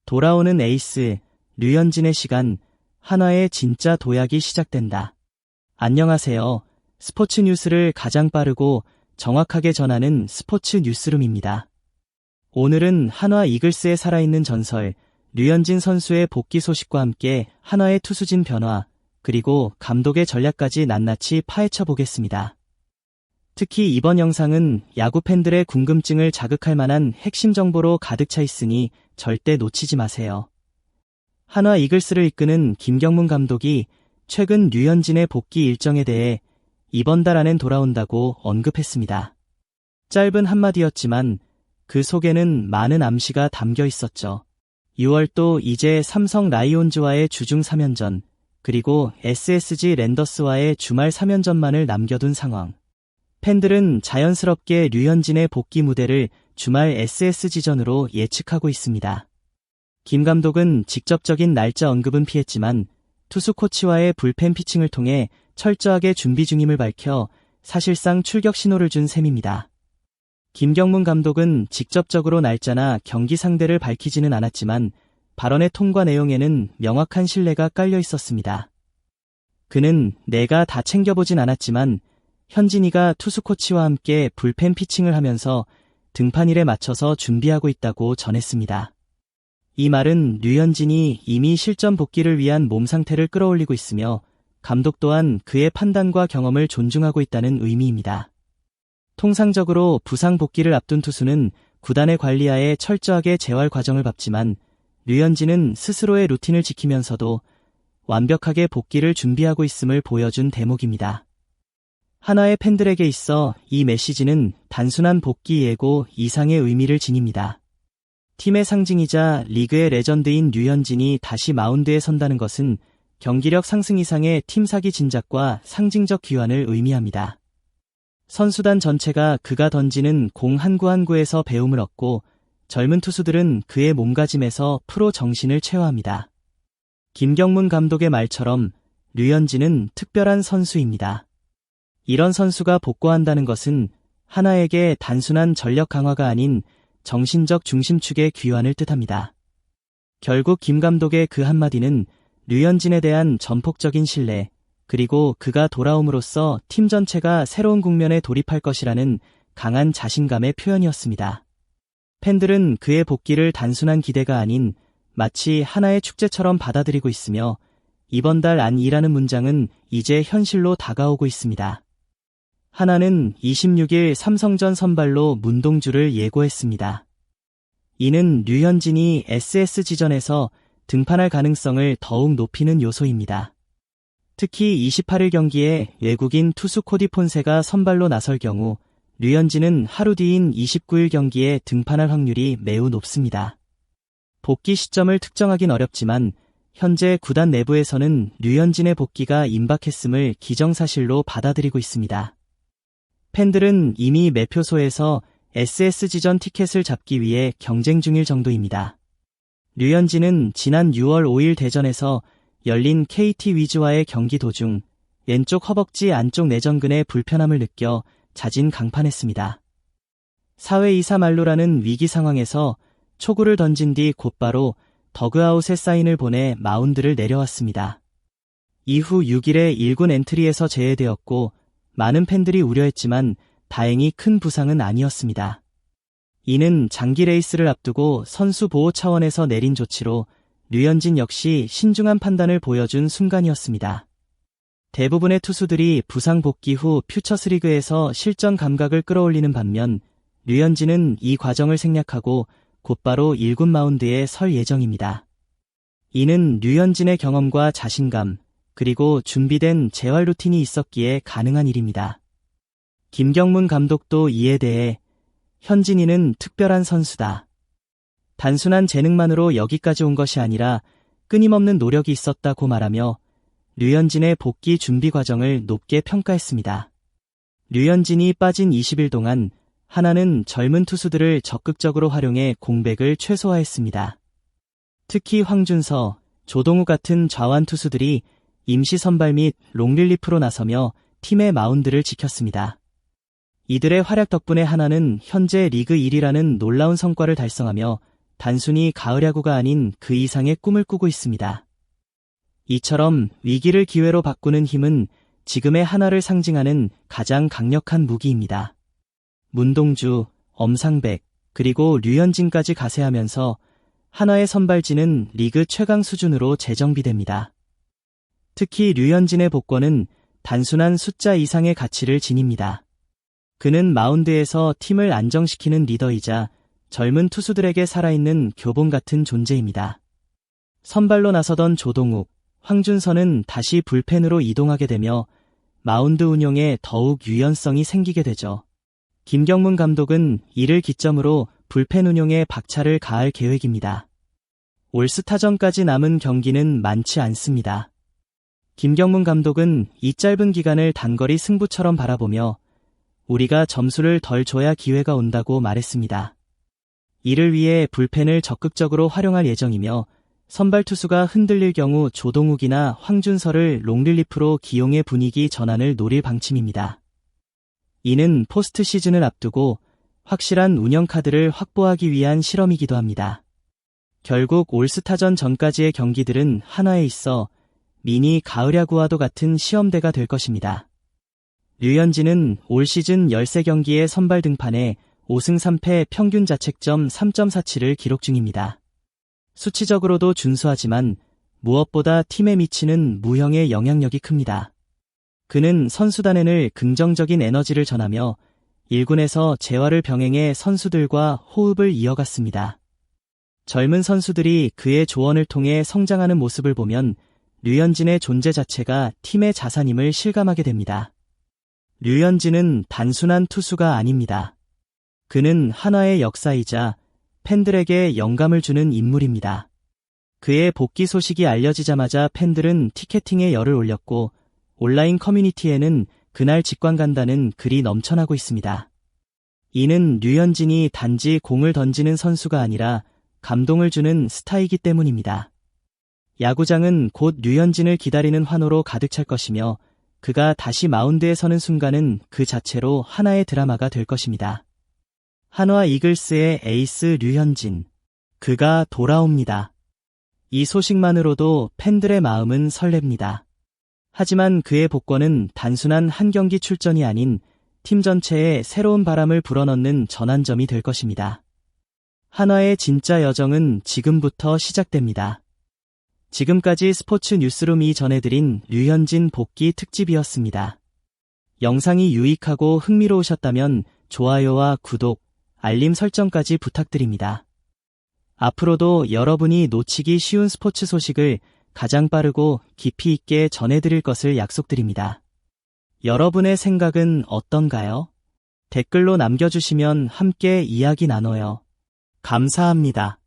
돌아오는 에이스, 류현진의 시간, 한화의 진짜 도약이 시작된다. 안녕하세요. 스포츠 뉴스를 가장 빠르고 정확하게 전하는 스포츠 뉴스룸입니다. 오늘은 한화 이글스의 살아있는 전설, 류현진 선수의 복귀 소식과 함께 한화의 투수진 변화, 그리고 감독의 전략까지 낱낱이 파헤쳐 보겠습니다. 특히 이번 영상은 야구 팬들의 궁금증을 자극할 만한 핵심 정보로 가득 차 있으니 절대 놓치지 마세요. 한화 이글스를 이끄는 김경문 감독이 최근 류현진의 복귀 일정에 대해 이번 달 안엔 돌아온다고 언급했습니다. 짧은 한마디였지만 그 속에는 많은 암시가 담겨 있었죠. 6월 또 이제 삼성 라이온즈와의 주중 3연전, 그리고 SSG 랜더스와의 주말 3연전만을 남겨둔 상황. 팬들은 자연스럽게 류현진의 복귀 무대를 주말 SSG전으로 예측하고 있습니다. 김 감독은 직접적인 날짜 언급은 피했지만 투수 코치와의 불펜 피칭을 통해 철저하게 준비 중임을 밝혀 사실상 출격 신호를 준 셈입니다. 김경문 감독은 직접적으로 날짜나 경기 상대를 밝히지는 않았지만 발언의 톤과 내용에는 명확한 신뢰가 깔려 있었습니다. 그는 내가 다 챙겨보진 않았지만 현진이가 투수 코치와 함께 불펜 피칭을 하면서 등판일에 맞춰서 준비하고 있다고 전했습니다. 이 말은 류현진이 이미 실전 복귀를 위한 몸 상태를 끌어올리고 있으며 감독 또한 그의 판단과 경험을 존중하고 있다는 의미입니다. 통상적으로 부상 복귀를 앞둔 투수는 구단의 관리하에 철저하게 재활 과정을 밟지만 류현진은 스스로의 루틴을 지키면서도 완벽하게 복귀를 준비하고 있음을 보여준 대목입니다. 한화의 팬들에게 있어 이 메시지는 단순한 복귀 예고 이상의 의미를 지닙니다. 팀의 상징이자 리그의 레전드인 류현진이 다시 마운드에 선다는 것은 경기력 상승 이상의 팀 사기 진작과 상징적 귀환을 의미합니다. 선수단 전체가 그가 던지는 공 한 구 한 구에서 배움을 얻고 젊은 투수들은 그의 몸가짐에서 프로 정신을 체화합니다. 김경문 감독의 말처럼 류현진은 특별한 선수입니다. 이런 선수가 복귀한다는 것은 한화에게 단순한 전력 강화가 아닌 정신적 중심축의 귀환을 뜻합니다. 결국 김 감독의 그 한마디는 류현진에 대한 전폭적인 신뢰, 그리고 그가 돌아옴으로써 팀 전체가 새로운 국면에 돌입할 것이라는 강한 자신감의 표현이었습니다. 팬들은 그의 복귀를 단순한 기대가 아닌 마치 하나의 축제처럼 받아들이고 있으며 이번 달 안이라는 문장은 이제 현실로 다가오고 있습니다. 한화는 26일 삼성전 선발로 문동주를 예고했습니다. 이는 류현진이 SSG전에서 등판할 가능성을 더욱 높이는 요소입니다. 특히 28일 경기에 외국인 투수 코디 폰세가 선발로 나설 경우 류현진은 하루 뒤인 29일 경기에 등판할 확률이 매우 높습니다. 복귀 시점을 특정하긴 어렵지만 현재 구단 내부에서는 류현진의 복귀가 임박했음을 기정사실로 받아들이고 있습니다. 팬들은 이미 매표소에서 SSG전 티켓을 잡기 위해 경쟁 중일 정도입니다. 류현진은 지난 6월 5일 대전에서 열린 KT 위즈와의 경기 도중 왼쪽 허벅지 안쪽 내전근의 불편함을 느껴 자진 강판했습니다. 4회 2사 만루라는 위기 상황에서 초구를 던진 뒤 곧바로 더그아웃에 사인을 보내 마운드를 내려왔습니다. 이후 6일에 1군 엔트리에서 제외되었고 많은 팬들이 우려했지만 다행히 큰 부상은 아니었습니다. 이는 장기 레이스를 앞두고 선수 보호 차원에서 내린 조치로 류현진 역시 신중한 판단을 보여준 순간이었습니다. 대부분의 투수들이 부상 복귀 후 퓨처스리그에서 실전 감각을 끌어올리는 반면 류현진은 이 과정을 생략하고 곧바로 1군 마운드에 설 예정입니다. 이는 류현진의 경험과 자신감, 그리고 준비된 재활 루틴이 있었기에 가능한 일입니다. 김경문 감독도 이에 대해 현진이는 특별한 선수다. 단순한 재능만으로 여기까지 온 것이 아니라 끊임없는 노력이 있었다고 말하며 류현진의 복귀 준비 과정을 높게 평가했습니다. 류현진이 빠진 20일 동안 한화는 젊은 투수들을 적극적으로 활용해 공백을 최소화했습니다. 특히 황준서, 조동우 같은 좌완 투수들이 임시 선발 및 롱릴리프로 나서며 팀의 마운드를 지켰습니다. 이들의 활약 덕분에 한화는 현재 리그 1위라는 놀라운 성과를 달성하며 단순히 가을 야구가 아닌 그 이상의 꿈을 꾸고 있습니다. 이처럼 위기를 기회로 바꾸는 힘은 지금의 한화를 상징하는 가장 강력한 무기입니다. 문동주, 엄상백, 그리고 류현진까지 가세하면서 한화의 선발진은 리그 최강 수준으로 재정비됩니다. 특히 류현진의 복권은 단순한 숫자 이상의 가치를 지닙니다. 그는 마운드에서 팀을 안정시키는 리더이자 젊은 투수들에게 살아있는 교본 같은 존재입니다. 선발로 나서던 조동욱, 황준서는 다시 불펜으로 이동하게 되며 마운드 운용에 더욱 유연성이 생기게 되죠. 김경문 감독은 이를 기점으로 불펜 운용에 박차를 가할 계획입니다. 올스타전까지 남은 경기는 많지 않습니다. 김경문 감독은 이 짧은 기간을 단거리 승부처럼 바라보며 우리가 점수를 덜 줘야 기회가 온다고 말했습니다. 이를 위해 불펜을 적극적으로 활용할 예정이며 선발 투수가 흔들릴 경우 조동욱이나 황준서를 롱릴리프로 기용해 분위기 전환을 노릴 방침입니다. 이는 포스트 시즌을 앞두고 확실한 운영 카드를 확보하기 위한 실험이기도 합니다. 결국 올스타전 전까지의 경기들은 한화에 있어 미니 가을 야구와도 같은 시험대가 될 것입니다. 류현진은 올 시즌 13경기의 선발 등판에 5승 3패 평균 자책점 3.47을 기록 중입니다. 수치적으로도 준수하지만 무엇보다 팀에 미치는 무형의 영향력이 큽니다. 그는 선수단에는 긍정적인 에너지를 전하며 1군에서 재활을 병행해 선수들과 호흡을 이어갔습니다. 젊은 선수들이 그의 조언을 통해 성장하는 모습을 보면 류현진의 존재 자체가 팀의 자산임을 실감하게 됩니다. 류현진은 단순한 투수가 아닙니다. 그는 한화의 역사이자 팬들에게 영감을 주는 인물입니다. 그의 복귀 소식이 알려지자마자 팬들은 티켓팅에 열을 올렸고 온라인 커뮤니티에는 그날 직관 간다는 글이 넘쳐나고 있습니다. 이는 류현진이 단지 공을 던지는 선수가 아니라 감동을 주는 스타이기 때문입니다. 야구장은 곧 류현진을 기다리는 환호로 가득 찰 것이며 그가 다시 마운드에 서는 순간은 그 자체로 하나의 드라마가 될 것입니다. 한화 이글스의 에이스 류현진. 그가 돌아옵니다. 이 소식만으로도 팬들의 마음은 설렙니다. 하지만 그의 복권은 단순한 한 경기 출전이 아닌 팀 전체에 새로운 바람을 불어넣는 전환점이 될 것입니다. 한화의 진짜 여정은 지금부터 시작됩니다. 지금까지 스포츠 뉴스룸이 전해드린 류현진 복귀 특집이었습니다. 영상이 유익하고 흥미로우셨다면 좋아요와 구독, 알림 설정까지 부탁드립니다. 앞으로도 여러분이 놓치기 쉬운 스포츠 소식을 가장 빠르고 깊이 있게 전해드릴 것을 약속드립니다. 여러분의 생각은 어떤가요? 댓글로 남겨주시면 함께 이야기 나눠요. 감사합니다.